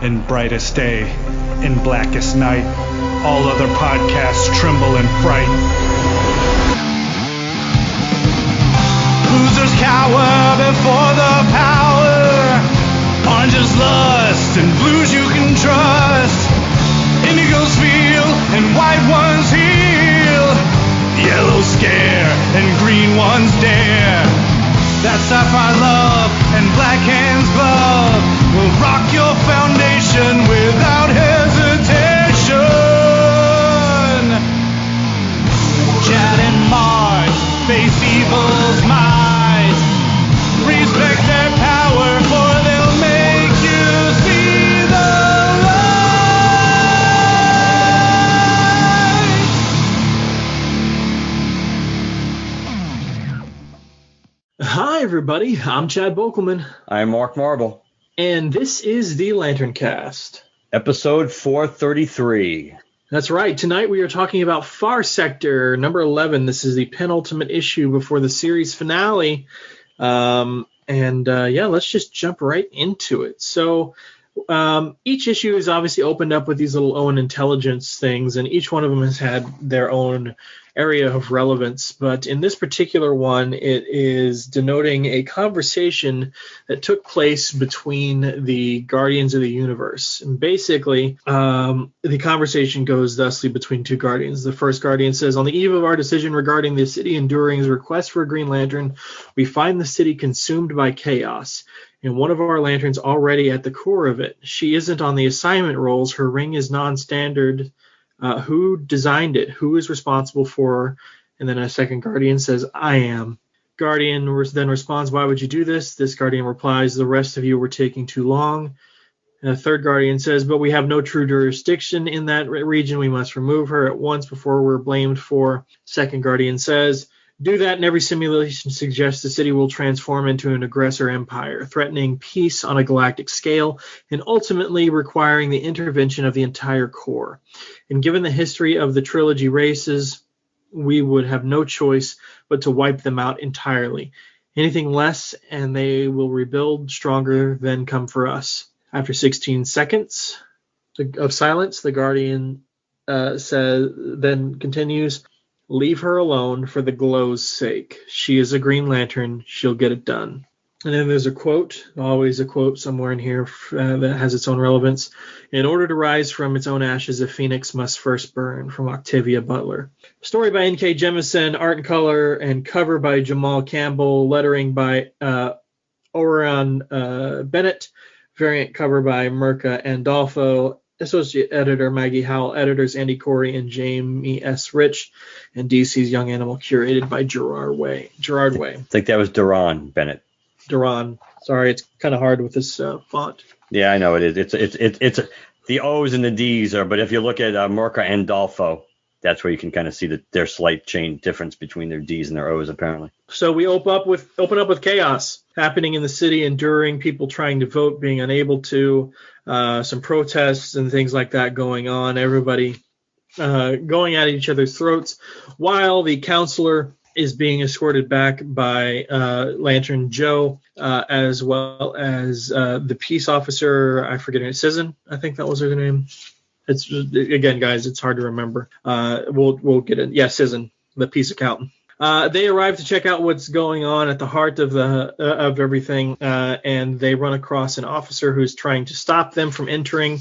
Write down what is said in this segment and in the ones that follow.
in brightest day, in blackest night. All other podcasts tremble in fright. Losers cower before the power. Oranges lust and blues you can trust. Indigos feel and white ones heal. Yellow scare and green ones dare. That sapphire love and black hands glove will rock your foundation without hesitation. Chad and Mars face evil's might. Respect their power, for they'll make you see the light. Hi, everybody. I'm Chad Bokelman. I'm Mark Marble. And this is the LanternCast. Episode 433. That's right. Tonight we are talking about Far Sector, number 11. This is the penultimate issue before the series finale. Let's just jump right into it. So each issue is obviously opened up with these little own intelligence things, and each one of them has had their own area of relevance. But in this particular one, it is denoting a conversation that took place between the Guardians of the Universe. And basically, the conversation goes thusly between two Guardians. The first Guardian says, "On the eve of our decision regarding the city Enduring's request for a Green Lantern, we find the city consumed by chaos, and one of our lanterns already at the core of it. She isn't on the assignment rolls. Her ring is non-standard. Who designed it? Who is responsible for her?" And then a second Guardian says, "I am." Guardian then responds, "Why would you do this?" This Guardian replies, "The rest of you were taking too long." And a third Guardian says, "But we have no true jurisdiction in that region. We must remove her at once before we're blamed for." Second Guardian says, "Do that, and every simulation suggests the city will transform into an aggressor empire, threatening peace on a galactic scale, and ultimately requiring the intervention of the entire core. And given the history of the trilogy races, we would have no choice but to wipe them out entirely. Anything less, and they will rebuild stronger than come for us." After 16 seconds of silence, the Guardian then continues, "Leave her alone for the glow's sake. She is a Green Lantern. She'll get it done." And then there's a quote, always a quote somewhere in here that has its own relevance. "In order to rise from its own ashes, a phoenix must first burn," from Octavia Butler. Story by N.K. Jemisin, art and color and cover by Jamal Campbell, lettering by Orion Bennett, variant cover by Mirka Andolfo, associate editor Maggie Howell, editors Andy Corey and Jamie S. Rich, and DC's Young Animal curated by Gerard Way. I think that was Duran Bennett. Duran. Sorry, it's kind of hard with this font. Yeah, I know it is. It's the O's and the D's are, but if you look at Mirka Andolfo, that's where you can kind of see their slight difference between their D's and their O's, apparently. So we open up with chaos happening in the city, Enduring, people trying to vote, being unable to, some protests and things like that going on, everybody going at each other's throats, while the counselor is being escorted back by Lantern Joe, as well as the peace officer, I forget her name, Cizan, I think that was her name. It's, again, guys, it's hard to remember. We'll get it. Yeah, Cizan, the peace accountant. They arrive to check out what's going on at the heart of of everything, and they run across an officer who's trying to stop them from entering.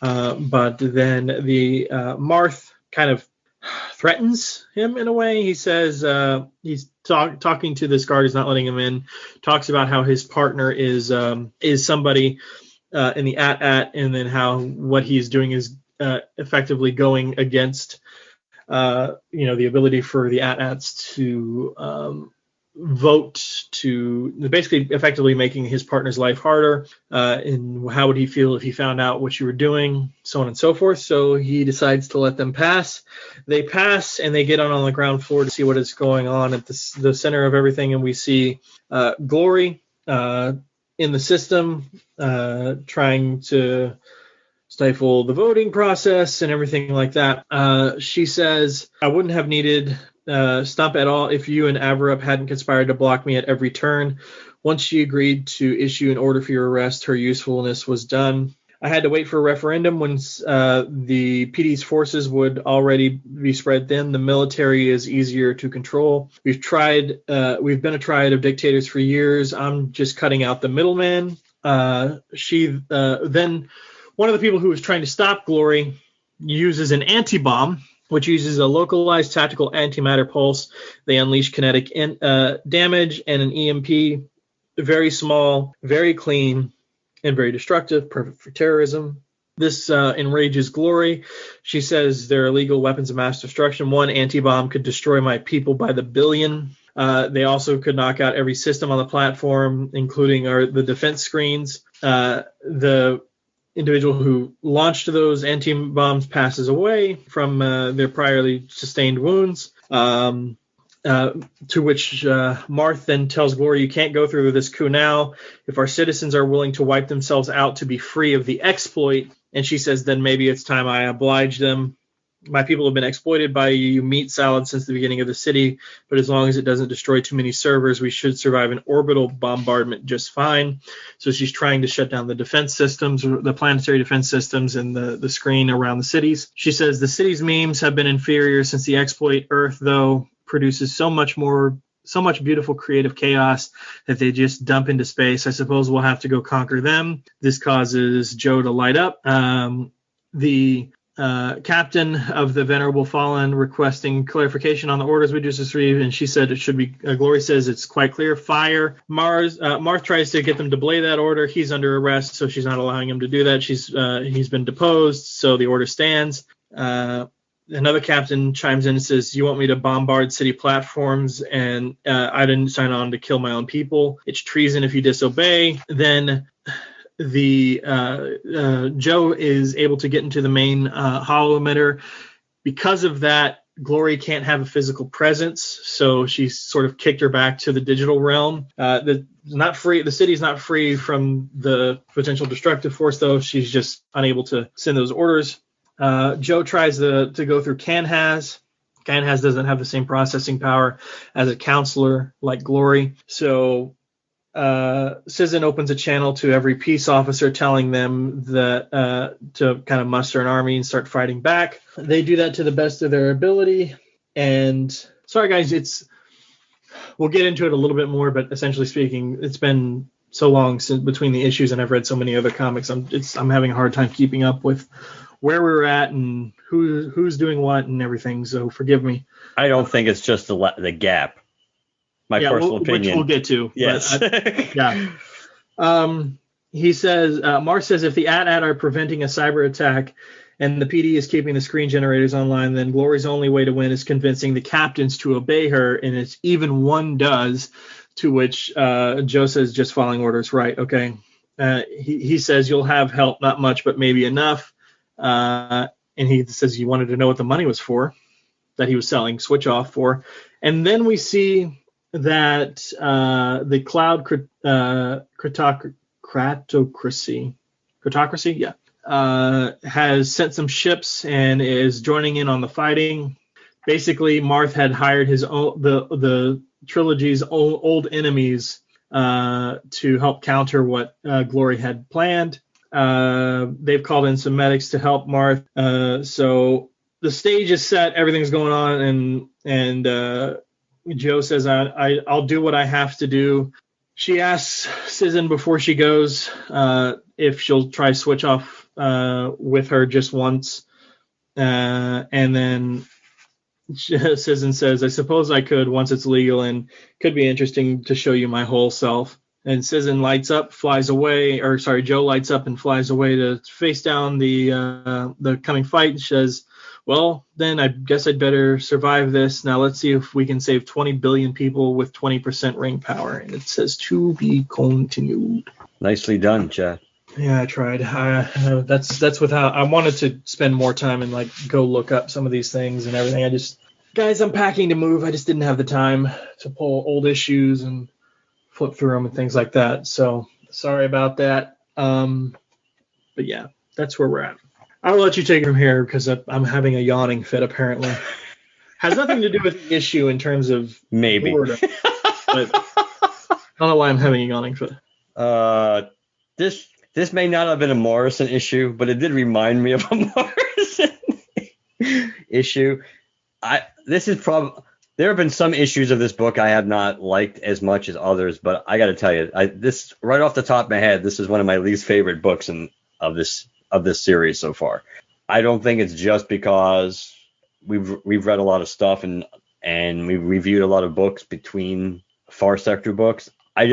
But then the Marth kind of threatens him in a way. He says he's talking to this guard who's not letting him in. Talks about how his partner is somebody in the AT-AT, and then how what he's doing is effectively going against the ability for the AT-ATs to vote, to basically effectively making his partner's life harder, and how would he feel if he found out what you were doing, so on and so forth. So he decides to let them pass. They pass, and they get on the ground floor to see what is going on at the center of everything, and we see Glory in the system trying to stifle the voting process and everything like that. She says, "I wouldn't have needed Stump at all if you and Averup hadn't conspired to block me at every turn. Once she agreed to issue an order for your arrest, her usefulness was done. I had to wait for a referendum when the PD's forces would already be spread thin. The military is easier to control. We've been a triad of dictators for years. I'm just cutting out the middleman. Then one of the people who was trying to stop Glory uses an anti-bomb, which uses a localized tactical antimatter pulse. They unleash kinetic damage and an EMP. Very small, very clean, and very destructive, perfect for terrorism. This enrages Glory. She says they're illegal weapons of mass destruction. One anti-bomb could destroy my people by the billion. They also could knock out every system on the platform, including the defense screens. The individual who launched those anti-bombs passes away from their priorly sustained wounds. To which Marth then tells Glory, you can't go through this coup now. If our citizens are willing to wipe themselves out to be free of the exploit, and she says, then maybe it's time I oblige them. My people have been exploited by you meat salad since the beginning of the city, but as long as it doesn't destroy too many servers, we should survive an orbital bombardment just fine. So she's trying to shut down the defense systems, the planetary defense systems, and the screen around the cities. She says the city's memes have been inferior since the exploit. Earth, though, produces so much beautiful creative chaos that they just dump into space. I suppose we'll have to go conquer them. This causes Joe to light up. The captain of the Venerable Fallen requesting clarification on the orders we just received, and she said it should be. Glory says it's quite clear. Fire. Marth tries to get them to belay that order. He's under arrest, so she's not allowing him to do that. He's been deposed, so the order stands. Another captain chimes in and says, you want me to bombard city platforms, and I didn't sign on to kill my own people. It's treason if you disobey. Then the Joe is able to get into the main holo emitter. Because of that, Glory can't have a physical presence, so she's sort of kicked her back to the digital realm. The city is not free from the potential destructive force, though. She's just unable to send those orders. Joe tries to go through Canhaz. Canhaz doesn't have the same processing power as a counselor like Glory. So Cizin opens a channel to every peace officer telling them that to kind of muster an army and start fighting back. They do that to the best of their ability. And sorry, guys, we'll get into it a little bit more, but essentially speaking, it's been so long since between the issues and I've read so many other comics. I'm having a hard time keeping up with where we're at and who's doing what and everything, so forgive me. I don't think it's just the gap. My personal opinion. Which we'll get to. Yes. He says, Mark says, if the AT-AT are preventing a cyber attack and the PD is keeping the screen generators online, then Glory's only way to win is convincing the captains to obey her, and it's even one does, to which Joe says, just following orders. Right, okay. He says, you'll have help, not much, but maybe enough. And he says he wanted to know what the money was for, that he was selling Switch Off for. And then we see that the cloud cryptocracy, has sent some ships and is joining in on the fighting. Basically, Marth had hired the trilogy's old enemies to help counter what Glory had planned. They've called in some medics to help Marth. So the stage is set, everything's going on, and Joe says, I'll do what I have to do. She asks Cizin before she goes if she'll try Switch Off with her just once. And then Cizin says, I suppose I could once it's legal and could be interesting to show you my whole self. And Cizin Joe lights up and flies away to face down the coming fight. And says, well, then I guess I'd better survive this. Now let's see if we can save 20 billion people with 20% ring power. And it says to be continued. Nicely done, Chad. Yeah, I tried. That's with how I wanted to spend more time and go look up some of these things and everything. Guys, I'm packing to move. I just didn't have the time to pull old issues and flip through them and things like that. So sorry about that. But yeah, that's where we're at. I'll let you take it from here because I'm having a yawning fit apparently. Has nothing to do with the issue in terms of maybe. Boredom, but I don't know why I'm having a yawning fit. this may not have been a Morrison issue, but it did remind me of a Morrison issue. There have been some issues of this book I have not liked as much as others, but I got to tell you, this right off the top of my head, this is one of my least favorite books of this series so far. I don't think it's just because we've read a lot of stuff and we've reviewed a lot of books between Far Sector books. I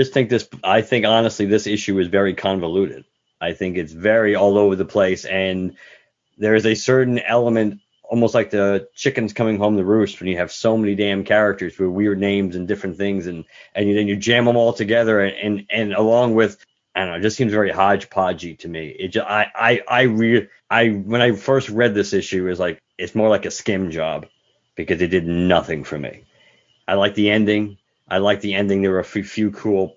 think honestly this issue is very convoluted. I think it's very all over the place, and there is a certain element, almost like the chickens coming home to roost, when you have so many damn characters with weird names and different things, and then you jam them all together, and along with, I don't know, it just seems very hodgepodgey to me. When I first read this issue, it was like, it's more like a skim job because it did nothing for me. I like the ending. There were a few cool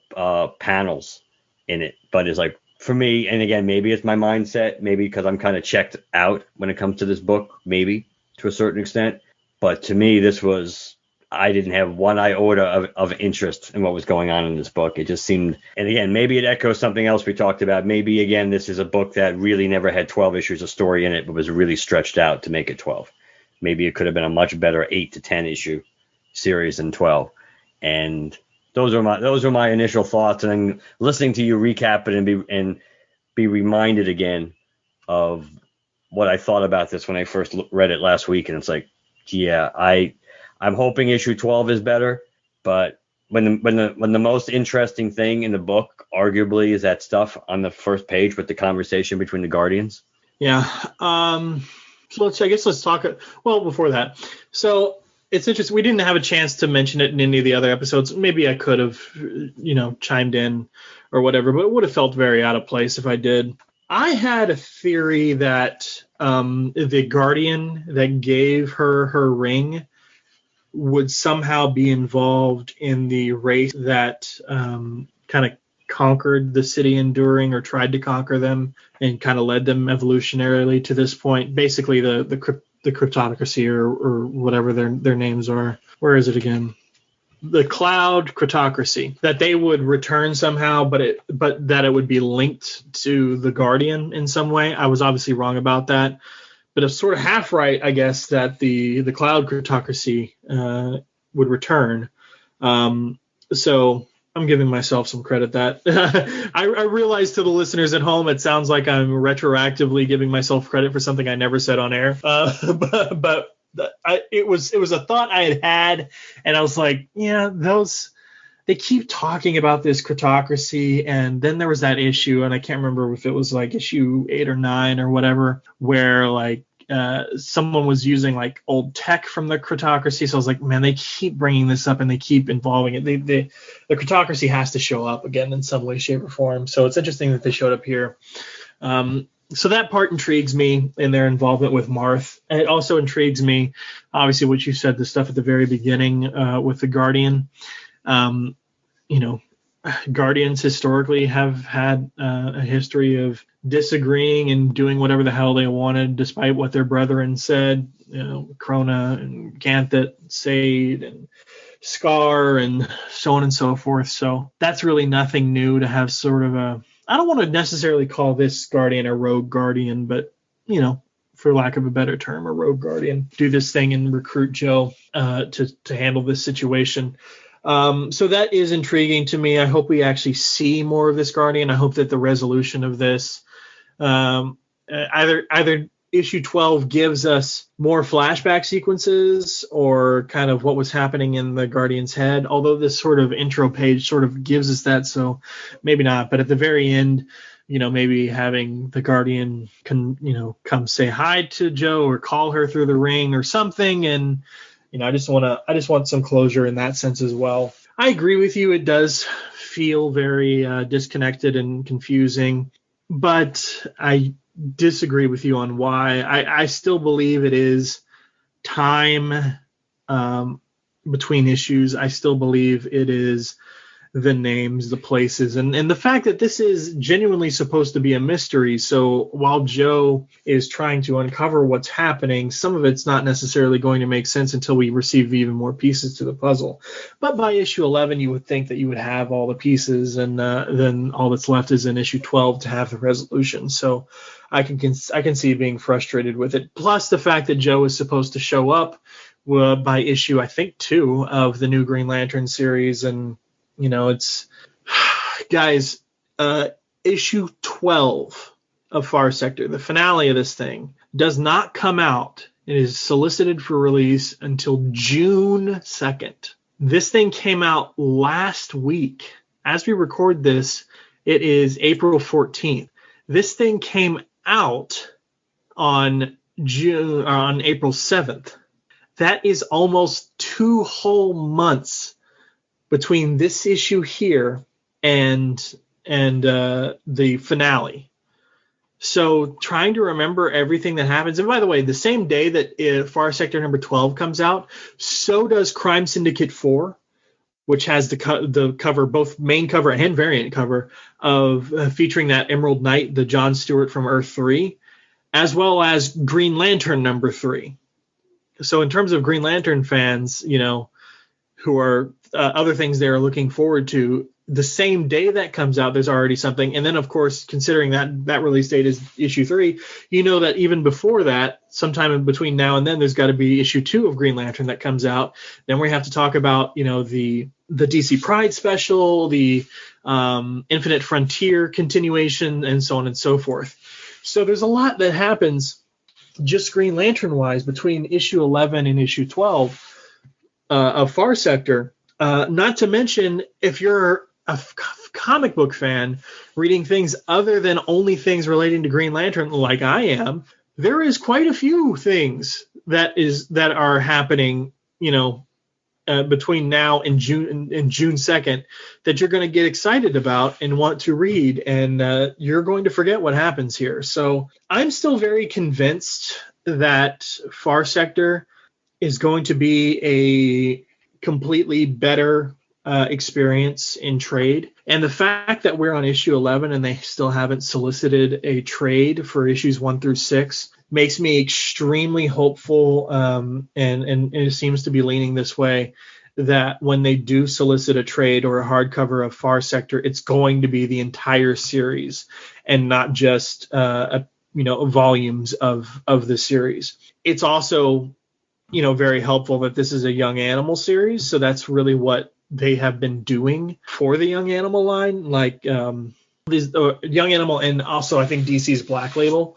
panels in it, but it's like, for me, and again, maybe it's my mindset, maybe because I'm kind of checked out when it comes to this book, maybe to a certain extent. But to me, I didn't have one iota of interest in what was going on in this book. It just seemed, and again, maybe it echoes something else we talked about. Maybe, again, this is a book that really never had 12 issues of story in it, but was really stretched out to make it 12. Maybe it could have been a much better 8 to 10 issue series than 12. And those are my initial thoughts, and then listening to you recap it and be reminded again of what I thought about this when I first read it last week, and it's like, yeah, I'm hoping issue 12 is better, but when the most interesting thing in the book arguably is that stuff on the first page with the conversation between the Guardians. Yeah. So let's talk. Well, before that, so. It's interesting. We didn't have a chance to mention it in any of the other episodes. Maybe I could have, chimed in or whatever, but it would have felt very out of place if I did. I had a theory that the Guardian that gave her ring would somehow be involved in the race that kind of conquered the city Enduring, or tried to conquer them, and kind of led them evolutionarily to this point. Basically, the cryptocracy or whatever their names are. Where is it again? The Cloud Cryptocracy. That they would return somehow, but that it would be linked to the Guardian in some way. I was obviously wrong about that, but it's sort of half right, I guess, that the Cloud Cryptocracy would return. So I'm giving myself some credit that I realize, to the listeners at home, it sounds like I'm retroactively giving myself credit for something I never said on air. But it was a thought I had, and I was like, yeah, they keep talking about this cryptocracy, and then there was that issue, and I can't remember if it was like issue 8 or 9 or whatever, where like someone was using like old tech from the cryptocracy. So I was like, man, they keep bringing this up and they keep involving it. The cryptocracy has to show up again in some way, shape, or form. So it's interesting that they showed up here. So that part intrigues me in their involvement with Marth. And it also intrigues me, obviously, what you said, the stuff at the very beginning with the Guardian. Guardians historically have had a history of disagreeing and doing whatever the hell they wanted, despite what their brethren said. Krona and Ganthet, Sade, and Scar, and so on and so forth. So that's really nothing new to have sort of I don't want to necessarily call this Guardian a rogue Guardian, but, for lack of a better term, a rogue Guardian, do this thing and recruit Joe to handle this situation. So that is intriguing to me. I hope we actually see more of this Guardian. I hope that the resolution of this, either issue 12 gives us more flashback sequences, or kind of what was happening in the Guardian's head, although this sort of intro page sort of gives us that, so maybe not. But at the very end, maybe having the Guardian come say hi to Joe, or call her through the ring or something, and I just want some closure in that sense as well. I agree with you. It does feel very disconnected and confusing, but I disagree with you on why. I still believe it is time between issues. I still believe it is the names, the places, and the fact that this is genuinely supposed to be a mystery. So while Joe is trying to uncover what's happening, some of it's not necessarily going to make sense until we receive even more pieces to the puzzle. But by issue 11, you would think that you would have all the pieces, and then all that's left is in issue 12 to have the resolution. So I can see being frustrated with it. Plus the fact that Joe is supposed to show up by issue, I think, 2 of the new Green Lantern series, and it's guys, issue 12 of Far Sector, the finale of this thing, does not come out. It is solicited for release until June 2nd. This thing came out last week. As we record this, it is April 14th. This thing came out on April 7th. That is almost 2 whole months between this issue here and the finale. So trying to remember everything that happens. And by the way, the same day that Far Sector number 12 comes out, so does Crime Syndicate 4, which has the cover, both main cover and variant cover, of featuring that Emerald Knight, the John Stewart from Earth 3, as well as Green Lantern number 3. So in terms of Green Lantern fans, who are other things they're looking forward to, the same day that comes out, there's already something. And then, of course, considering that release date is issue 3, that even before that, sometime in between now and then, there's got to be issue 2 of Green Lantern that comes out. Then we have to talk about, the DC Pride special, the Infinite Frontier continuation, and so on and so forth. So there's a lot that happens just Green Lantern-wise between issue 11 and issue 12 of Far Sector. Not to mention, if you're a comic book fan reading things other than only things relating to Green Lantern, like I am, there is quite a few things that are happening, between now and June 2nd that you're going to get excited about and want to read, and you're going to forget what happens here. So I'm still very convinced that Far Sector is going to be a completely better experience in trade. And the fact that we're on issue 11 and they still haven't solicited a trade for issues 1 through 6 makes me extremely hopeful, and it seems to be leaning this way, that when they do solicit a trade or a hardcover of Far Sector, it's going to be the entire series and not just volumes of the series. It's also very helpful that this is a Young Animal series, so that's really what they have been doing for the Young Animal line, like these Young Animal, and also I think DC's Black Label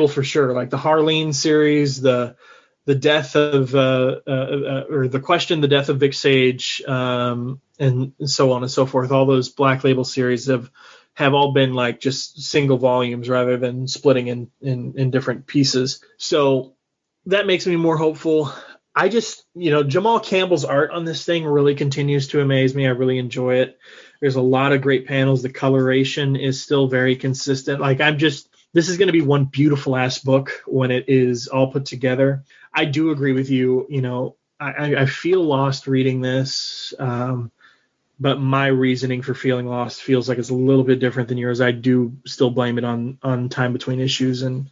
for sure, like the Harleen series, the death of or the Question, the death of Vic Sage, and so on and so forth. All those Black Label series have all been like just single volumes rather than splitting in different pieces. So that makes me more hopeful. I just, Jamal Campbell's art on this thing really continues to amaze me. I really enjoy it. There's a lot of great panels. The coloration is still very consistent. This is going to be one beautiful ass book when it is all put together. I do agree with you. I feel lost reading this, but my reasoning for feeling lost feels like it's a little bit different than yours. I do still blame it on time between issues and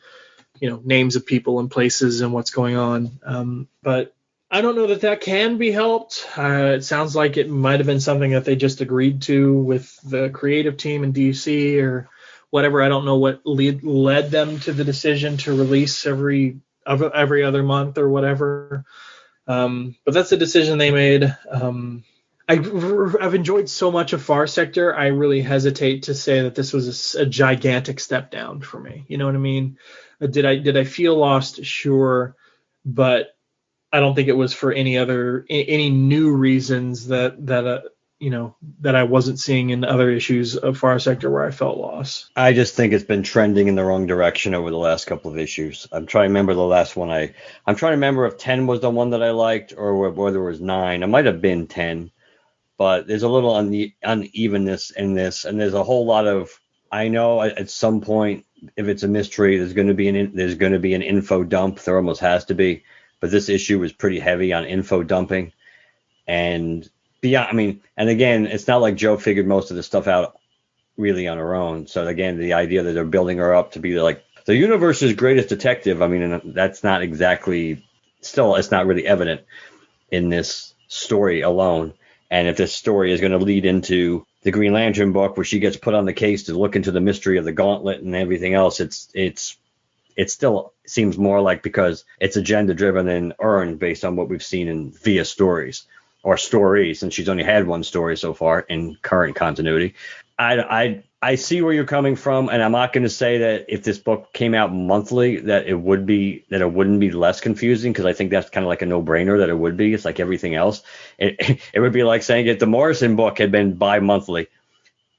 names of people and places and what's going on. But I don't know that can be helped. It sounds like it might have been something that they just agreed to with the creative team in DC or whatever. I don't know what led them to the decision to release every other month or whatever. But that's the decision they made. I've enjoyed so much of Far Sector. I really hesitate to say that this was a gigantic step down for me. You know what I mean? Did I feel lost? Sure, but I don't think it was for any new reasons that I wasn't seeing in other issues of Far Sector where I felt lost. I just think it's been trending in the wrong direction over the last couple of issues. I'm trying to remember the last one. I'm trying to remember if 10 was the one that I liked or whether it was 9. It might have been 10, but there's a little unevenness in this, and there's a whole lot of. I know at some point, if it's a mystery, there's going to be an info dump. There almost has to be, but this issue was pretty heavy on info dumping, and beyond, I mean, and again, it's not like Joe figured most of the stuff out really on her own. So again, the idea that they're building her up to be like the universe's greatest detective, I mean, and that's not exactly, still, it's not really evident in this story alone. And if this story is going to lead into the Green Lantern book, where she gets put on the case to look into the mystery of the gauntlet and everything else, it still seems more like, because it's agenda driven and earned based on what we've seen in via stories or stories, and she's only had one story so far in current continuity. I see where you're coming from, and I'm not going to say that if this book came out monthly that it wouldn't be less confusing, because I think that's kind of like a no-brainer that it would be. It's like everything else. It would be like saying if the Morrison book had been bi-monthly.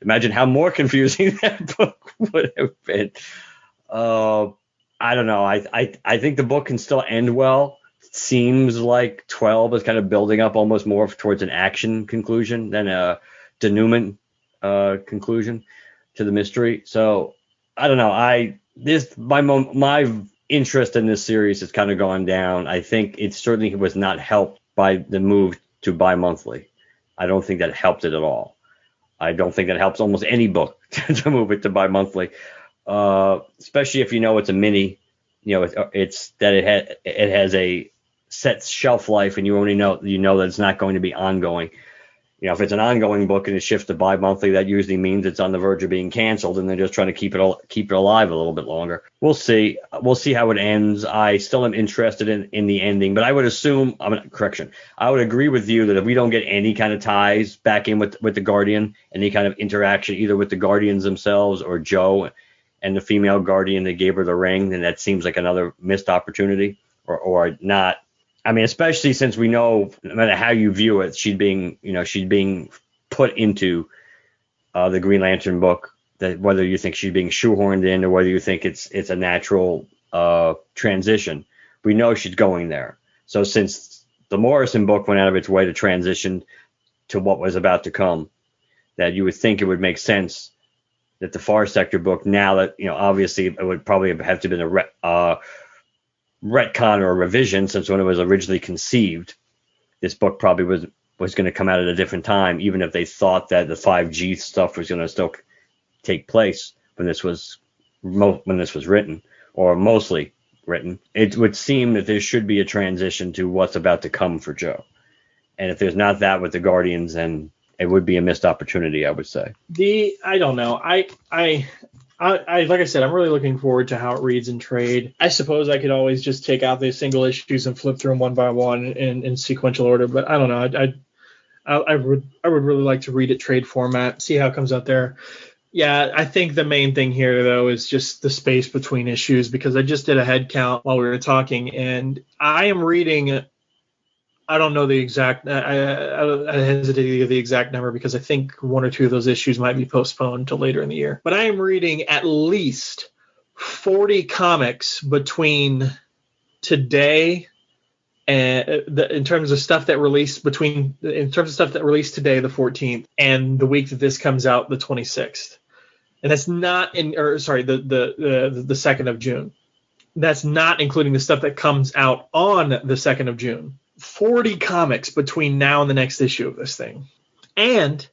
Imagine how more confusing that book would have been. I don't know. I think the book can still end well. It seems like 12 is kind of building up almost more towards an action conclusion than a denouement conclusion to the mystery. So I don't know. My interest in this series has kind of gone down. I think it certainly was not helped by the move to bi-monthly. I don't think that helped it at all. I don't think that helps almost any book to move it to bi-monthly, especially if you know it's a mini. You know, it's that it has a set shelf life, and you know that it's not going to be ongoing. You know, if it's an ongoing book and it shifts to bi-monthly, that usually means it's on the verge of being canceled, and they're just trying to keep it alive a little bit longer. We'll see. We'll see how it ends. I still am interested in the ending, but I would assume, I would agree with you that if we don't get any kind of ties back in with the Guardian, any kind of interaction either with the Guardians themselves or Joe and the female Guardian that gave her the ring, then that seems like another missed opportunity, or not. I mean, especially since we know, no matter how you view it, she's being put into the Green Lantern book. That whether you think she's being shoehorned in or whether you think it's a natural transition, we know she's going there. So since the Morrison book went out of its way to transition to what was about to come, that you would think it would make sense that the Far Sector book, now that, obviously it would probably have to have been a retcon or a revision, since when it was originally conceived, this book probably was going to come out at a different time, even if they thought that the 5G stuff was going to still take place when this was written, or mostly written. It would seem that there should be a transition to what's about to come for Joe. And if there's not that with the Guardians, then it would be a missed opportunity, I would say. I don't know. I like I said, I'm really looking forward to how it reads in trade. I suppose I could always just take out the single issues and flip through them one by one in sequential order, but I don't know. I would really like to read it trade format, see how it comes out there. Yeah, I think the main thing here, though, is just the space between issues, because I just did a head count while we were talking, and I am reading, I don't know the exact, I hesitate to give the exact number because I think one or two of those issues might be postponed until later in the year. But I am reading at least 40 comics between today and in terms of stuff that released today, the 14th, and the week that this comes out, the 26th. And that's not the 2nd of June. That's not including the stuff that comes out on the 2nd of June. 40 comics between now and the next issue of this thing. And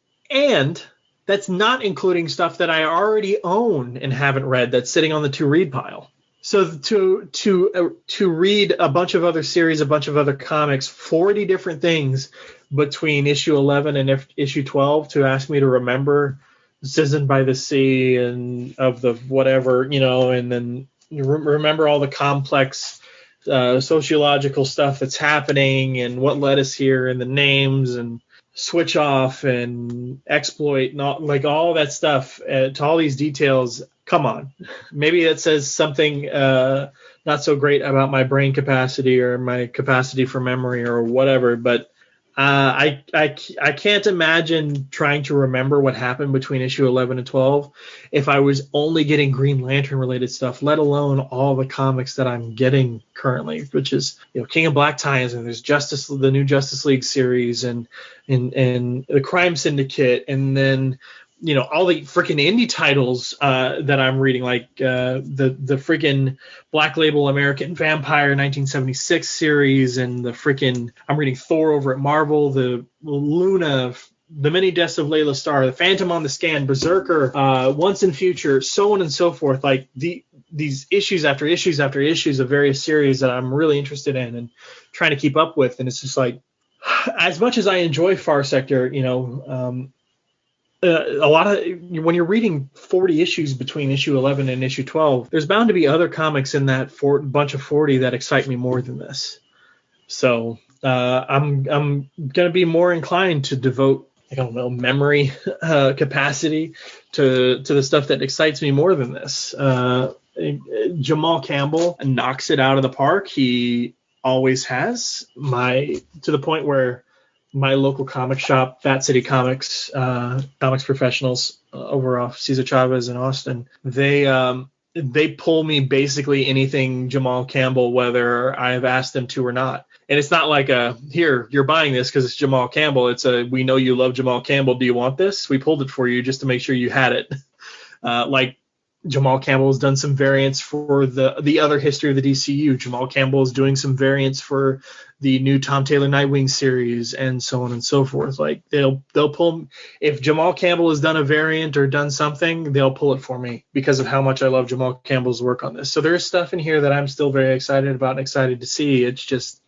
that's not including stuff that I already own and haven't read that's sitting on the to read pile. So to read a bunch of other series, a bunch of other comics, 40 different things between issue 11 and issue 12 to ask me to remember Citizen by the Sea and of the whatever, and then remember all the complex sociological stuff that's happening and what led us here and the names and switch off and exploit and all that stuff, to all these details. Come on. Maybe that says something not so great about my brain capacity or my capacity for memory or whatever, but I can't imagine trying to remember what happened between issue 11 and 12 if I was only getting Green Lantern related stuff, let alone all the comics that I'm getting currently, which is King of Black Ties, and there's the new Justice League series and the Crime Syndicate, and then all the freaking indie titles that I'm reading, like the freaking Black Label American Vampire 1976 series, and I'm reading Thor over at Marvel, the Luna, the Many Deaths of Layla Starr, the Phantom on the Scan, Berserker, Once and Future, so on and so forth. Like these issues after issues after issues of various series that I'm really interested in and trying to keep up with. And it's just like, as much as I enjoy Far Sector, a lot of when you're reading 40 issues between issue 11 and issue 12, there's bound to be other comics in that bunch of 40 that excite me more than this. So I'm gonna be more inclined to devote, I don't know, memory capacity to the stuff that excites me more than this. Jamal Campbell knocks it out of the park. He always has. To the point where my local comic shop, Fat City Comics, Comics Professionals, over off Cesar Chavez in Austin, they pull me basically anything Jamal Campbell, whether I've asked them to or not. And it's not like here, you're buying this because it's Jamal Campbell. It's we know you love Jamal Campbell. Do you want this? We pulled it for you just to make sure you had it. Like Jamal Campbell has done some variants for the other history of the DCU. Jamal Campbell is doing some variants for the new Tom Taylor Nightwing series, and so on and so forth. Like they'll pull, if Jamal Campbell has done a variant or done something, they'll pull it for me because of how much I love Jamal Campbell's work on this. So there's stuff in here that I'm still very excited about and excited to see. It's just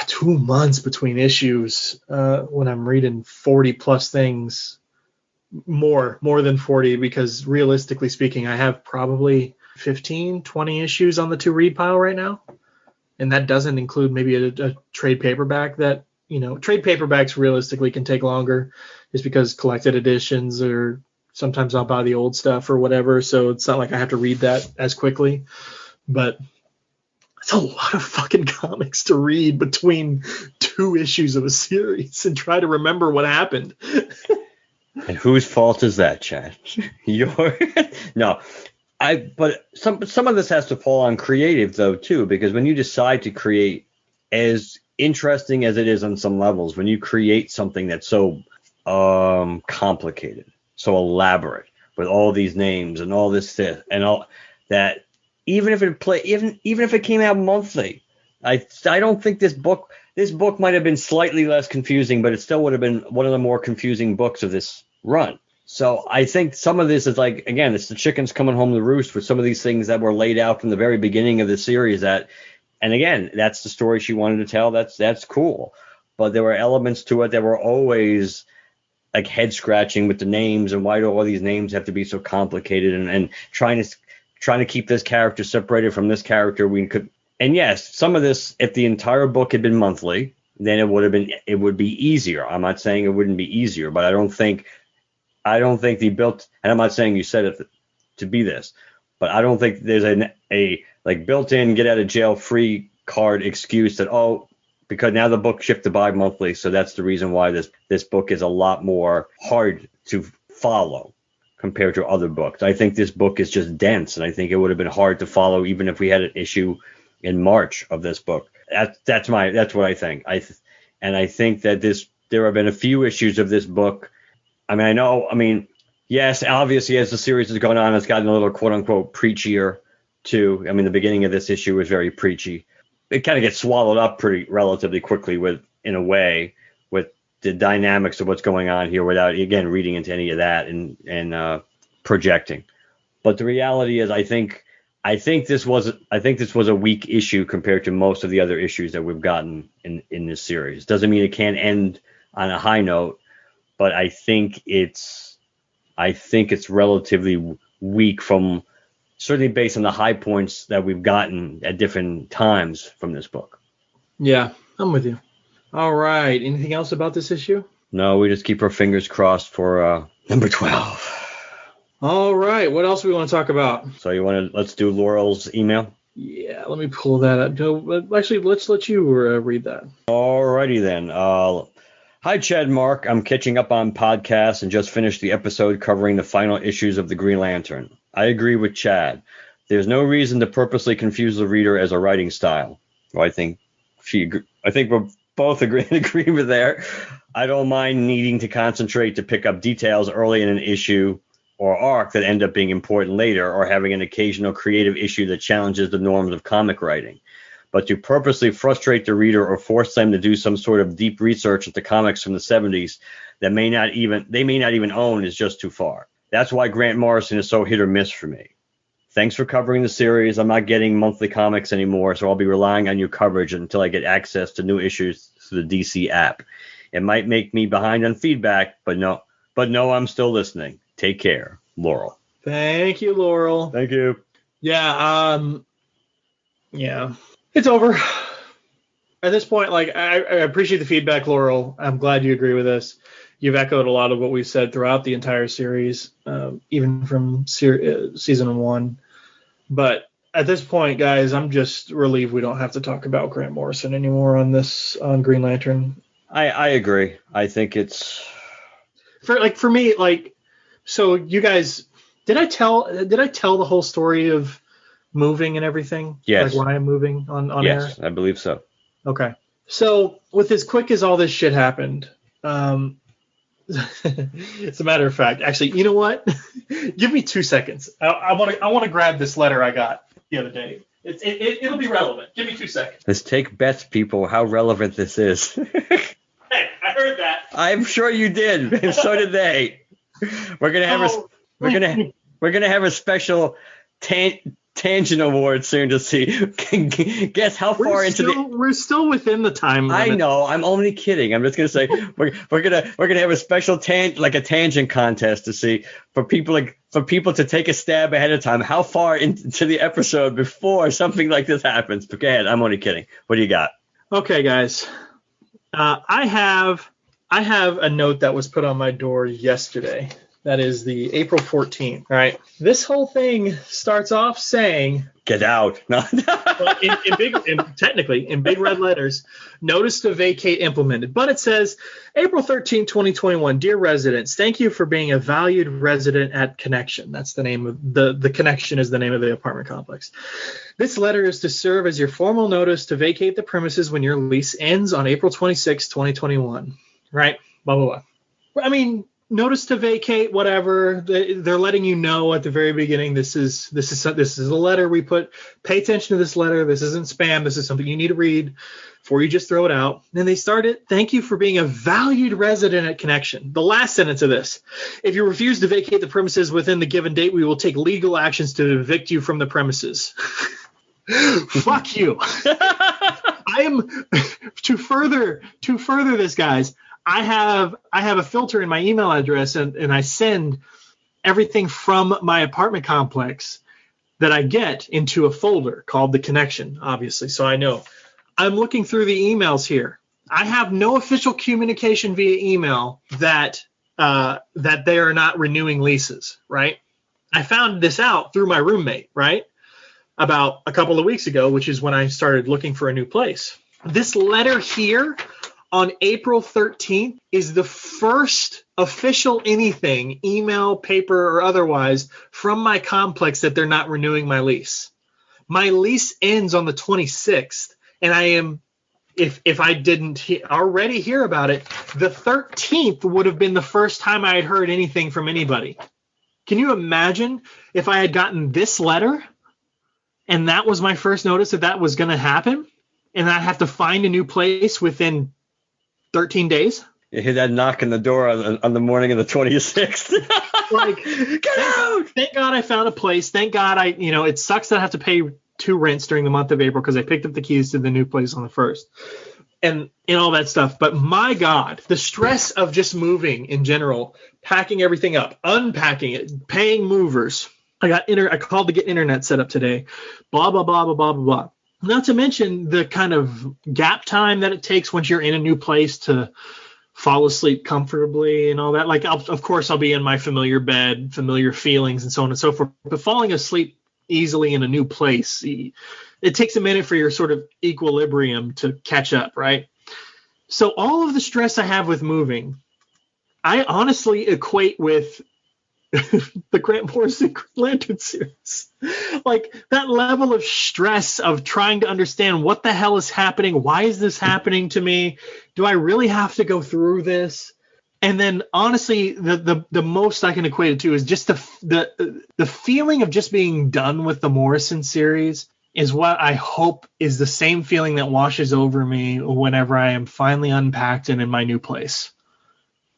2 months between issues when I'm reading 40 plus things. More than 40, because realistically speaking, I have probably 15, 20 issues on the to read pile right now. And that doesn't include maybe a trade paperback that, trade paperbacks realistically can take longer just because collected editions, or sometimes I'll buy the old stuff or whatever. So it's not like I have to read that as quickly. But it's a lot of fucking comics to read between 2 issues of a series and try to remember what happened. And whose fault is that, Chad? Your no. But some of this has to fall on creative though too, because when you decide to create, as interesting as it is on some levels, when you create something that's so complicated, so elaborate, with all these names and all this and all that, even if it came out monthly, I don't think this book might have been slightly less confusing, but it still would have been one of the more confusing books of this run. So I think some of this is like, again, it's the chickens coming home to roost with some of these things that were laid out from the very beginning of the series. And again, that's the story she wanted to tell. That's cool. But there were elements to it that were always like head scratching with the names, and why do all these names have to be so complicated, and trying to keep this character separated from this character. And yes, some of this, if the entire book had been monthly, then it would be easier. I'm not saying it wouldn't be easier, but I don't think and I'm not saying you said it to be this, but I don't think there's a like built-in get out of jail free card excuse that, because now the book shifted to bi-monthly, so that's the reason why this book is a lot more hard to follow compared to other books. I think this book is just dense, and I think it would have been hard to follow even if we had an issue in March of this book. That's what I think. I think that there have been a few issues of this book. Yes, obviously as the series has gone on, it's gotten a little quote unquote preachier too. The beginning of this issue was very preachy. It kind of gets swallowed up pretty relatively quickly in a way with the dynamics of what's going on here, without again reading into any of that and projecting. But the reality is, I think this was a weak issue compared to most of the other issues that we've gotten in this series. Doesn't mean it can't end on a high note, but I think it's relatively weak, from certainly based on the high points that we've gotten at different times from this book. Yeah, I'm with you. All right. Anything else about this issue? No, we just keep our fingers crossed for number 12. All right. What else do we want to talk about? So let's do Laurel's email? Yeah, let me pull that up. Actually, let's let you read that. All righty then. Hi, Chad and Mark. I'm catching up on podcasts and just finished the episode covering the final issues of the Green Lantern. I agree with Chad. There's no reason to purposely confuse the reader as a writing style. Well, I think both agree in agreement there. I don't mind needing to concentrate to pick up details early in an issue or arc that end up being important later, or having an occasional creative issue that challenges the norms of comic writing. But to purposely frustrate the reader or force them to do some sort of deep research into comics from the 70s that they may not even own is just too far. That's why Grant Morrison is so hit or miss for me. Thanks for covering the series. I'm not getting monthly comics anymore, so I'll be relying on your coverage until I get access to new issues through the DC app. It might make me behind on feedback, but no, I'm still listening. Take care, Laurel. Thank you, Laurel. Thank you. Yeah, it's over. At this point, like, I appreciate the feedback, Laurel. I'm glad you agree with us. You've echoed a lot of what we've said throughout the entire series, even from season 1. But at this point, guys, I'm just relieved we don't have to talk about Grant Morrison anymore on Green Lantern. I agree. I think it's for me, like, so you guys, did I tell the whole story of moving and everything? Yes. Like why I'm moving on air? Yes, I believe so. Okay. So with as quick as all this shit happened, it's a matter of fact. Actually, you know what? Give me 2 seconds. I want to grab this letter I got the other day. It'll be relevant. Give me 2 seconds. Let's take bets, people, how relevant this is. Hey, I heard that. I'm sure you did, and so did they. We're gonna have a special tangent award soon to see. Guess how far we're still within the time limit. I know. I'm only kidding. I'm just gonna say we're gonna have a special tangent contest to see for people to take a stab ahead of time. How far into the episode before something like this happens? But go ahead. I'm only kidding. What do you got? Okay, guys. I have a note that was put on my door yesterday. That is the April 14th. All right. This whole thing starts off saying, "Get out." No. Well, technically in big red letters, notice to vacate implemented. But it says, April 13, 2021, dear residents, thank you for being a valued resident at Connection. That's the name of the Connection is the name of the apartment complex. This letter is to serve as your formal notice to vacate the premises when your lease ends on April 26, 2021. Right? Blah, blah, blah. I mean, notice to vacate, whatever. They're letting you know at the very beginning. This is a letter we put. Pay attention to this letter. This isn't spam. This is something you need to read before you just throw it out. Then they start it. Thank you for being a valued resident at Connection. The last sentence of this: if you refuse to vacate the premises within the given date, we will take legal actions to evict you from the premises. Fuck you. I am to further this, guys. I have a filter in my email address, and I send everything from my apartment complex that I get into a folder called The Connection, obviously, so I know. I'm looking through the emails here. I have no official communication via email that they are not renewing leases, right? I found this out through my roommate, right? About a couple of weeks ago, which is when I started looking for a new place. This letter here on April 13th is the first official anything, email, paper, or otherwise, from my complex that they're not renewing my lease. My lease ends on the 26th, and I am, if I didn't already hear about it, the 13th would have been the first time I had heard anything from anybody. Can you imagine if I had gotten this letter, and that was my first notice that was going to happen, and I have to find a new place within 13 days? You hear that knock on the door on the morning of the 26th. Like, get out! Thank God I found a place. Thank God it sucks that I have to pay 2 rents during the month of April because I picked up the keys to the new place on the 1st. And all that stuff. But my God, the stress of just moving in general, packing everything up, unpacking it, paying movers. I called to get internet set up today. Blah, blah, blah, blah, blah, blah, blah. Not to mention the kind of gap time that it takes once you're in a new place to fall asleep comfortably and all that. Like, of course, I'll be in my familiar bed, familiar feelings, and so on and so forth. But falling asleep easily in a new place, it takes a minute for your sort of equilibrium to catch up, right? So all of the stress I have with moving, I honestly equate with the Grant Morrison Green Lantern series. Like that level of stress of trying to understand what the hell is happening. Why is this happening to me? Do I really have to go through this? And then honestly, the most I can equate it to is just the feeling of just being done with the Morrison series is what I hope is the same feeling that washes over me whenever I am finally unpacked and in my new place.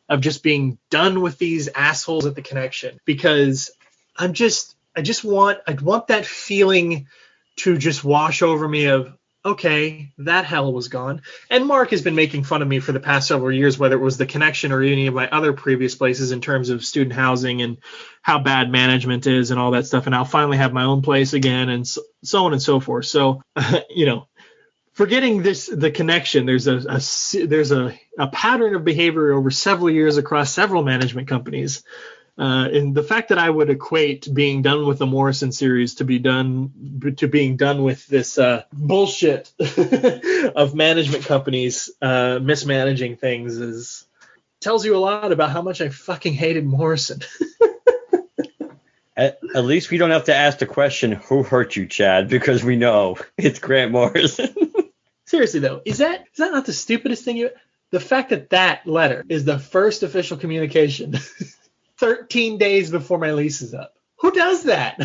Of just being done with these assholes at the Connection. Because I want that feeling to just wash over me of, okay, that hell was gone. And Mark has been making fun of me for the past several years, whether it was the Connection or any of my other previous places in terms of student housing and how bad management is and all that stuff. And I'll finally have my own place again and so on and so forth. So, forgetting the Connection, there's a pattern of behavior over several years across several management companies. And the fact that I would equate being done with the Morrison series to being done with this bullshit of management companies mismanaging things tells you a lot about how much I fucking hated Morrison. At least we don't have to ask the question, who hurt you, Chad? Because we know it's Grant Morrison. Seriously, though, is that not the stupidest thing? The fact that letter is the first official communication 13 days before my lease is up. Who does that?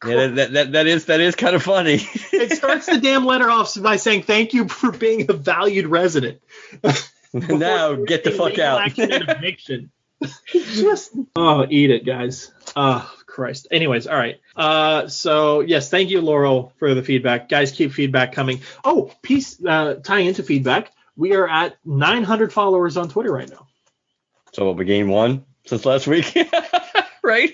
Yeah, that is kind of funny. It starts the damn letter off by saying thank you for being a valued resident. Now get the fuck out. Eviction. Just eat it, guys. Oh, Christ. Anyways, all right. So yes, thank you, Laurel, for the feedback. Guys, keep feedback coming. Oh, tying into feedback, we are at 900 followers on Twitter right now. So we gained one since last week, right?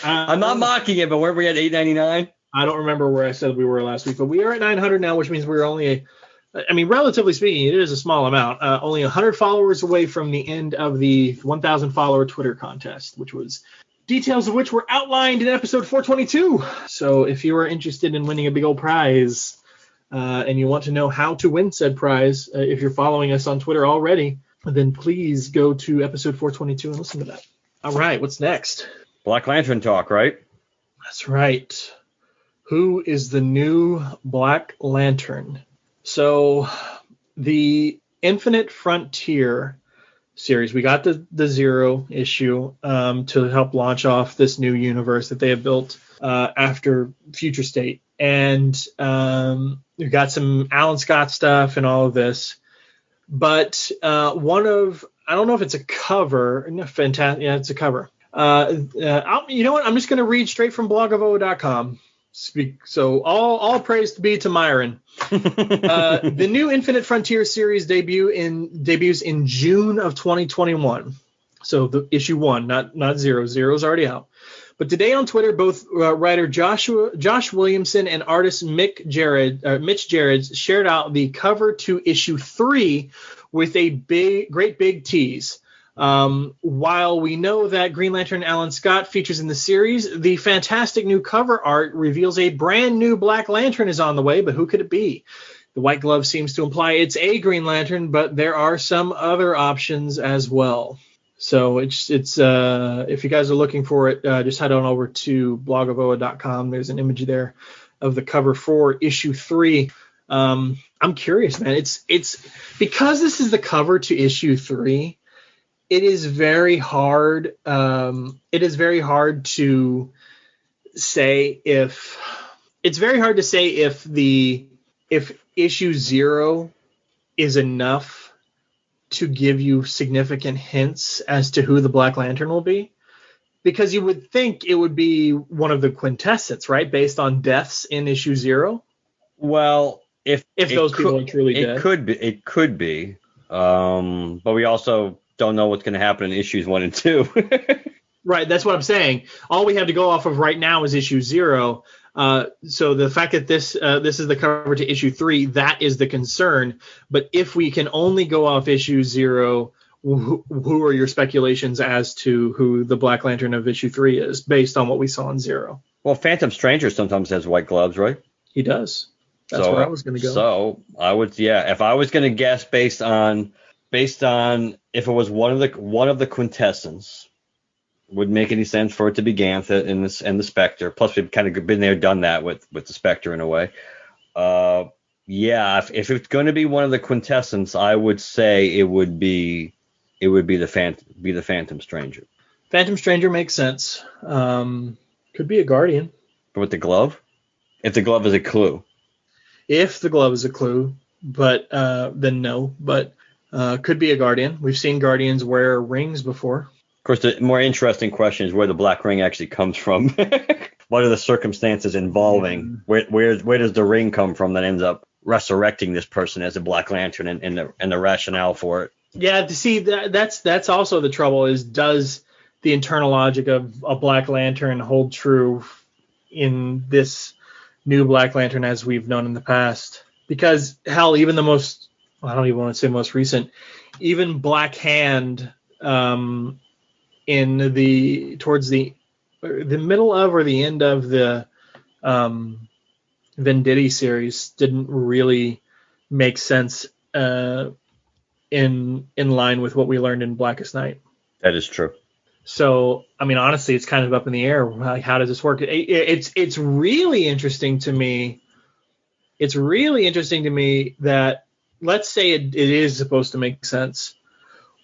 I'm not mocking it, but weren't we at 899? I don't remember where I said we were last week, but we are at 900 now, which means we're only relatively speaking, it is a small amount. Only 100 followers away from the end of the 1,000 follower Twitter contest, details of which were outlined in episode 422. So if you are interested in winning a big old prize and you want to know how to win said prize, if you're following us on Twitter already, then please go to episode 422 and listen to that. All right, what's next? Black Lantern talk, right? That's right. Who is the new Black Lantern? So the Infinite Frontier series, we got the Zero issue to help launch off this new universe that they have built after Future State. And we've got some Alan Scott stuff and all of this. But I don't know if it's a cover. No, fantastic. Yeah, it's a cover. You know what? I'm just going to read straight from blogofo.com. So all praise to be to Myron. The new Infinite Frontier series debuts in June of 2021. So the issue 1, not 0. 0's already out. But today on Twitter, both writer Josh Williamson and artist Mitch Gerrits shared out the cover to issue 3 with a great big tease. While we know that Green Lantern Alan Scott features in the series, the fantastic new cover art reveals a brand new Black Lantern is on the way, but who could it be? The white glove seems to imply it's a Green Lantern, but there are some other options as well. So it's if you guys are looking for it, just head on over to blogofoa.com. There's an image there of the cover for issue 3. I'm curious, man. It's because this is the cover to issue 3. It is very hard. It is very hard to say if issue 0 is enough to give you significant hints as to who the Black Lantern will be, because you would think it would be one of the quintessence, right, based on deaths in issue 0. Well, if those people are truly dead, it could be. But we also don't know what's going to happen in issues 1 and 2. Right, that's what I'm saying. All we have to go off of right now is issue 0. So the fact that this is the cover to issue 3, that is the concern. But if we can only go off issue 0, who are your speculations as to who the Black Lantern of issue 3 is, based on what we saw in 0? Well, Phantom Stranger sometimes has white gloves, right? He does. That's where I was going to go. So I would, if I was going to guess based on if it was one of the quintessence, Wouldn't make any sense for it to be Ganthet and the Spectre. Plus, we've kind of been there, done that with the Spectre in a way. Yeah, if it's going to be one of the quintessence, I would say it would be the Phantom Stranger. Phantom Stranger makes sense. Could be a Guardian. But with the glove? If the glove is a clue. If the glove is a clue, but then no. But could be a Guardian. We've seen Guardians wear rings before. Of course, the more interesting question is where the black ring actually comes from. What are the circumstances involving? Where does the ring come from that ends up resurrecting this person as a Black Lantern and the rationale for it? Yeah, to see that's also the trouble is, does the internal logic of a Black Lantern hold true in this new Black Lantern as we've known in the past? Because hell, even the most, I don't even want to say most recent, even Black Hand in towards the middle of or the end of the Venditti series didn't really make sense in line with what we learned in Blackest Night. That is true. So, I mean, honestly, it's kind of up in the air. Like, how does this work? It's really interesting to me. It's really interesting to me that, let's say it is supposed to make sense.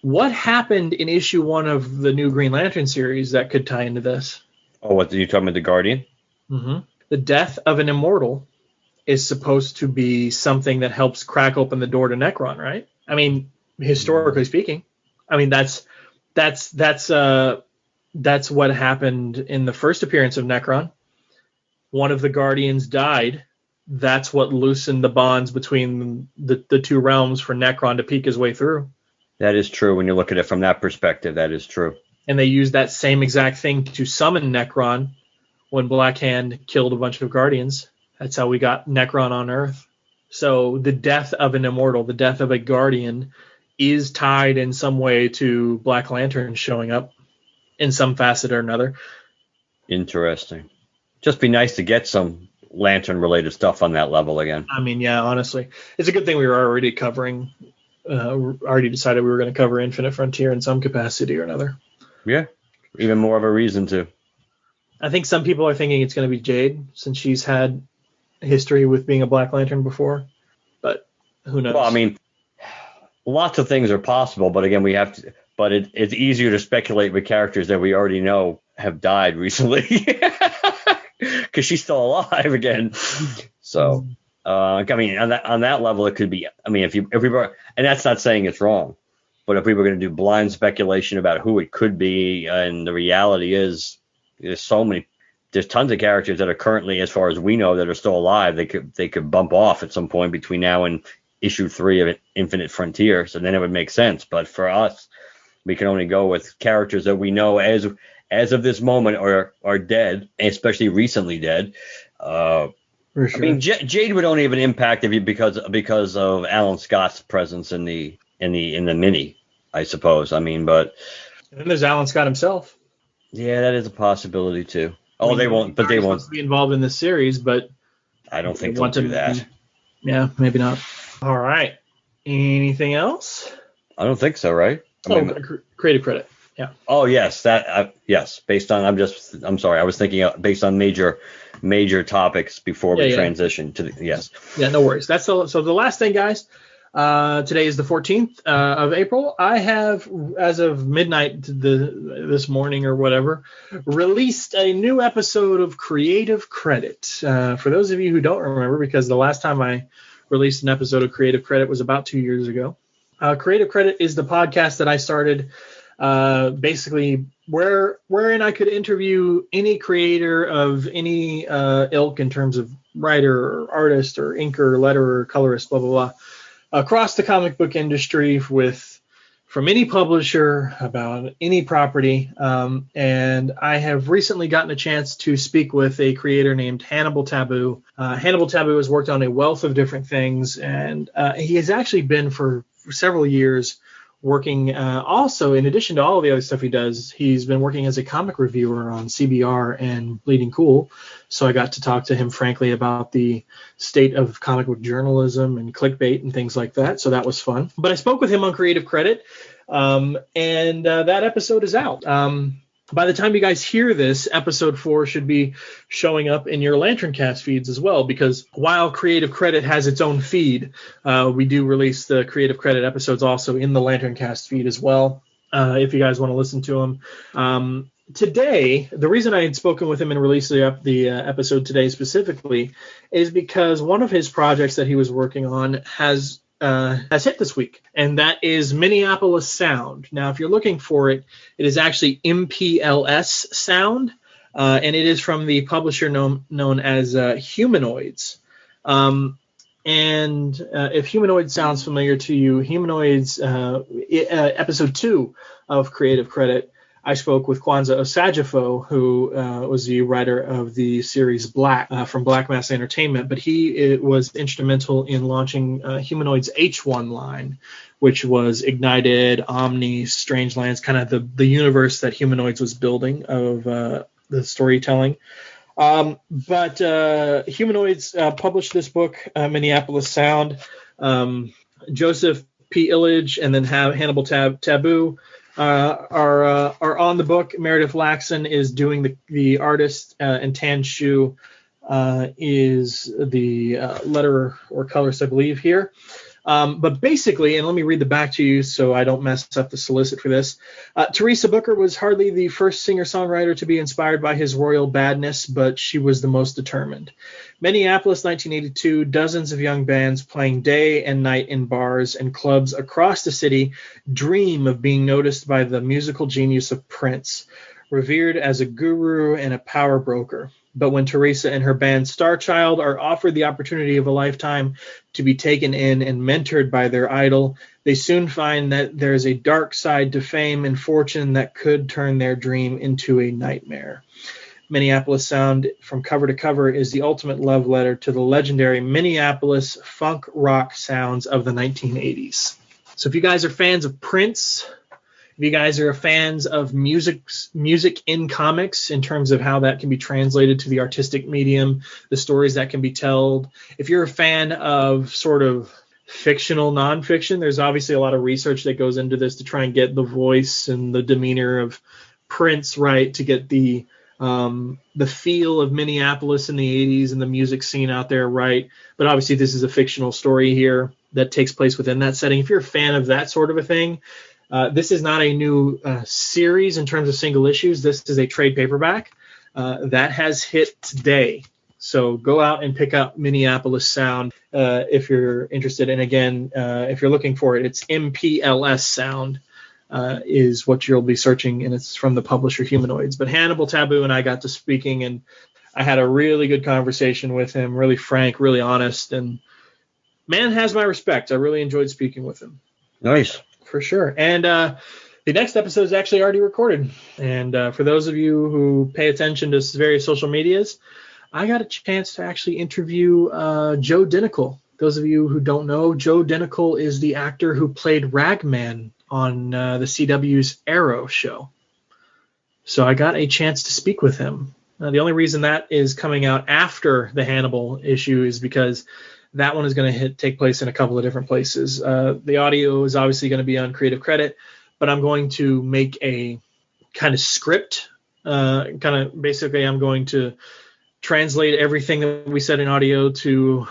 What happened in issue 1 of the new Green Lantern series that could tie into this? Oh, what are you talking about, the Guardian? Mm-hmm. The death of an immortal is supposed to be something that helps crack open the door to Necron, right? I mean, historically speaking, I mean that's what happened in the first appearance of Necron. One of the Guardians died. That's what loosened the bonds between the two realms for Necron to peek his way through. That is true. When you look at it from that perspective, that is true. And they used that same exact thing to summon Necron when Black Hand killed a bunch of Guardians. That's how we got Necron on Earth. So the death of an immortal, the death of a Guardian, is tied in some way to Black Lantern showing up in some facet or another. Interesting. Just be nice to get some Lantern-related stuff on that level again. I mean, yeah, honestly. It's a good thing we were already covering, already decided we were going to cover Infinite Frontier in some capacity or another. Yeah, even more of a reason to. I think some people are thinking it's going to be Jade, since she's had history with being a Black Lantern before, but who knows? Well, I mean, lots of things are possible, but again, we have to. But it's easier to speculate with characters that we already know have died recently, because she's still alive again. So, I mean, on that level, it could be. I mean, if we were, and that's not saying it's wrong, but if we were going to do blind speculation about who it could be, and the reality is, there's tons of characters that are currently, as far as we know, that are still alive. They could bump off at some point between now and issue 3 of Infinite Frontier. So then it would make sense. But for us, we can only go with characters that we know as of this moment are dead, especially recently dead. For sure. I mean, Jade would only have an impact because of Alan Scott's presence in the mini, I suppose. I mean, but and then there's Alan Scott himself. Yeah, that is a possibility too. Oh, I mean, they won't be involved in this series, but I don't think they'll do that. Yeah, maybe not. All right. Anything else? I don't think so, right? Creative credit. Yeah. Oh yes, yes. Based on, I'm sorry, I was thinking based on major topics before we transition to the yes. Yeah, no worries. So the last thing, guys. Today is the 14th of April. I have, as of midnight this morning or whatever, released a new episode of Creative Credit. For those of you who don't remember, because the last time I released an episode of Creative Credit was about 2 years ago. Creative Credit is the podcast that I started, basically wherein I could interview any creator of any ilk in terms of writer or artist or inker, letterer, or colorist, blah, blah, blah, across the comic book industry from any publisher about any property. And I have recently gotten a chance to speak with a creator named Hannibal Taboo. Hannibal Taboo has worked on a wealth of different things, and he has actually been for several years working also, in addition to all of the other stuff he does, he's been working as a comic reviewer on CBR and Bleeding Cool. So I got to talk to him frankly about the state of comic book journalism and clickbait and things like that. So that was fun. But I spoke with him on Creative Credit, and that episode is out. By the time you guys hear this, episode 4 should be showing up in your LanternCast feeds as well, because while Creative Credit has its own feed, we do release the Creative Credit episodes also in the LanternCast feed as well, if you guys want to listen to them. Today, the reason I had spoken with him and released the episode today specifically is because one of his projects that he was working on has hit this week, and that is Minneapolis Sound. Now, if you're looking for it, it is actually MPLS Sound, and it is from the publisher known as Humanoids. And if Humanoids sounds familiar to you, Humanoids, episode 2 of Creative Credit, I spoke with Kwanzaa Osajifo, who was the writer of the series Black from Black Mass Entertainment, but he was instrumental in launching Humanoid's H1 line, which was Ignited, Omni, Strangelands, kind of the universe that Humanoids was building of the storytelling. But Humanoids published this book, Minneapolis Sound. Joseph P. Illidge and then Hannibal Taboo are on the book. Meredith Laxon is doing the artist, and Tan Shu is the letter or colorist, I believe, here. But basically, and let me read the back to you so I don't mess up the solicit for this. Teresa Booker was hardly the first singer-songwriter to be inspired by his royal badness, but she was the most determined. Minneapolis, 1982, dozens of young bands playing day and night in bars and clubs across the city dream of being noticed by the musical genius of Prince, revered as a guru and a power broker. But when Teresa and her band Starchild are offered the opportunity of a lifetime to be taken in and mentored by their idol, they soon find that there's a dark side to fame and fortune that could turn their dream into a nightmare. Minneapolis Sound, from cover to cover, is the ultimate love letter to the legendary Minneapolis funk rock sounds of the 1980s. So if you guys are fans of Prince, if you guys are fans of music in comics in terms of how that can be translated to the artistic medium, the stories that can be told, if you're a fan of sort of fictional nonfiction, there's obviously a lot of research that goes into this to try and get the voice and the demeanor of Prince right, to get the feel of Minneapolis in the 80s and the music scene out there right. But obviously this is a fictional story here that takes place within that setting. If you're a fan of that sort of a thing, this is not a new series in terms of single issues. This is a trade paperback that has hit today. So go out and pick up Minneapolis Sound if you're interested. And again, if you're looking for it, it's MPLS Sound is what you'll be searching, and it's from the publisher Humanoids. But Hannibal Taboo and I got to speaking, and I had a really good conversation with him, really frank, really honest, and man has my respect. I really enjoyed speaking with him. Nice. For sure. And the next episode is actually already recorded. And for those of you who pay attention to various social medias, I got a chance to actually interview Joe Dinicle. Those of you who don't know, Joe Dinicle is the actor who played Ragman on the CW's Arrow show. So I got a chance to speak with him. The only reason that is coming out after the Hannibal issue is because that one is going to take place in a couple of different places. The audio is obviously going to be on Creative Credit, but I'm going to make a kind of script. I'm going to translate everything that we said in audio to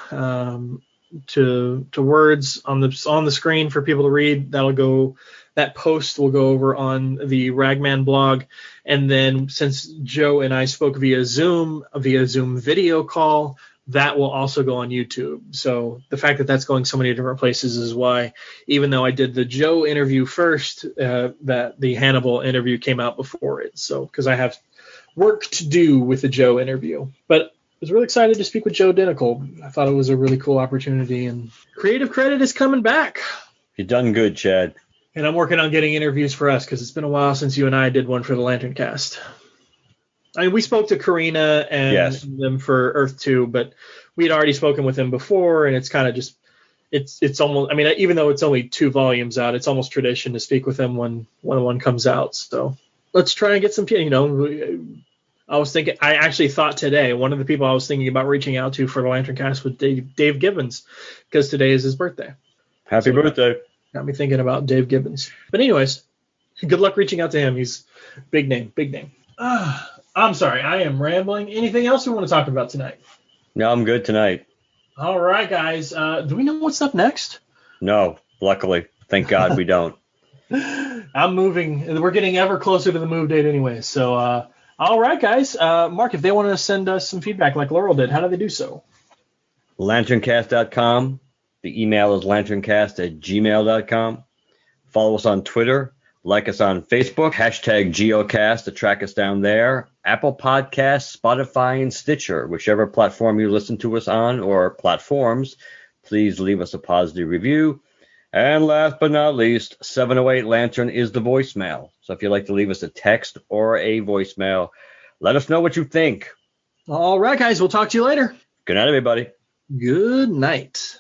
words on the screen for people to read. That post will go over on the Ragman blog. And then since Joe and I spoke via Zoom video call, that will also go on YouTube. So the fact that that's going so many different places is why, even though I did the Joe interview first, that the Hannibal interview came out before it. So because I have work to do with the Joe interview. But I was really excited to speak with Joe Dinicle. I thought it was a really cool opportunity, and Creative Credit is coming back. You've done good, Chad. And I'm working on getting interviews for us because it's been a while since you and I did one for the LanternCast. I mean, we spoke to Karina and them for Earth 2, but we had already spoken with them before, and it's kind of just it's almost, I mean, even though it's only 2 volumes out, it's almost tradition to speak with them when one comes out. So let's try and get some, I actually thought today, one of the people I was thinking about reaching out to for the LanternCast was Dave Gibbons, because today is his birthday. Happy birthday. Got me thinking about Dave Gibbons. But anyways, Good luck reaching out to him. He's big name. I'm sorry, I am rambling. Anything else we want to talk about tonight? No, I'm good tonight. All right, guys. Do we know what's up next? No, luckily. Thank God we don't. I'm moving. We're getting ever closer to the move date anyway. So, all right, guys. Mark, if they want to send us some feedback like Laurel did, how do they do so? LanternCast.com. The email is lanterncast@gmail.com. Follow us on Twitter. Like us on Facebook. #GeoCast to track us down there. Apple Podcasts, Spotify, and Stitcher. Whichever platform you listen to us on or platforms, please leave us a positive review. And last but not least, 708 Lantern is the voicemail. So if you'd like to leave us a text or a voicemail, let us know what you think. All right, guys. We'll talk to you later. Good night, everybody. Good night.